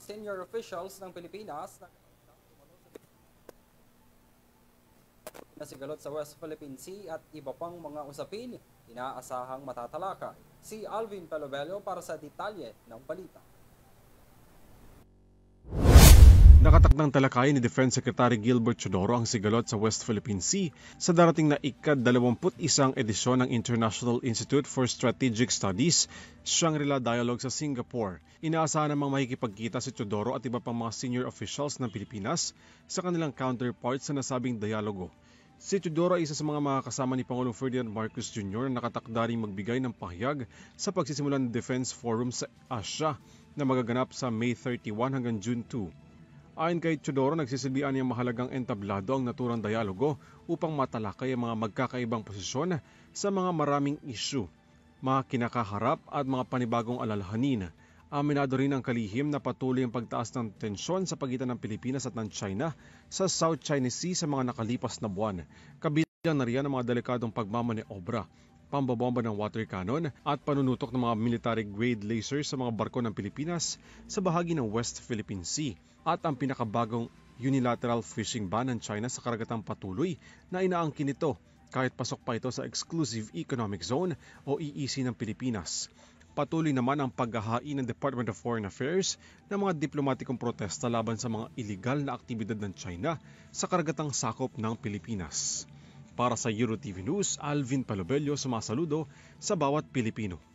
senior officials ng Pilipinas na sigalot sa West Philippine Sea at iba pang mga usapin, inaasahang matatalakay. Si Alvin Pelobello para sa detalye ng balita. Nakatakdang talakayin ni Defense Secretary Gilbert Chodoro ang sigalot sa West Philippine Sea sa darating na ika-21 edisyon ng International Institute for Strategic Studies, Shangri-La Dialogue sa Singapore. Inaasahan namang makikipagkita si Chodoro at iba pang mga senior officials ng Pilipinas sa kanilang counterparts sa nasabing dialogo. Si Chodoro ay isa sa mga makakasama ni Pangulong Ferdinand Marcos Jr. na nakatakda ring magbigay ng pahayag sa pagsisimula ng Defense Forum sa Asia na magaganap sa May 31 hanggang June 2. Ayon kay Chodoro, nagsisilbihan niyang mahalagang entablado ang naturang dialogo upang matalakay ang mga magkakaibang posisyon sa mga maraming isyu, mga kinakaharap at mga panibagong alalahanin. Aminado rin ang kalihim na patuloy ang pagtaas ng tensyon sa pagitan ng Pilipinas at ng China sa South China Sea sa mga nakalipas na buwan. Kabilang na riyan ang mga delikadong pagmamaniobra, pambabomba ng water cannon at panunutok ng mga military-grade lasers sa mga barko ng Pilipinas sa bahagi ng West Philippine Sea at ang pinakabagong unilateral fishing ban ng China sa karagatang patuloy na inaangkin nito kahit pasok pa ito sa Exclusive Economic Zone o EEZ ng Pilipinas. Patuloy naman ang paghahain ng Department of Foreign Affairs ng mga diplomatikong protesta laban sa mga iligal na aktibidad ng China sa karagatang sakop ng Pilipinas. Para sa EuroTV News, Alvin Pelobello sumasaludo sa bawat Pilipino.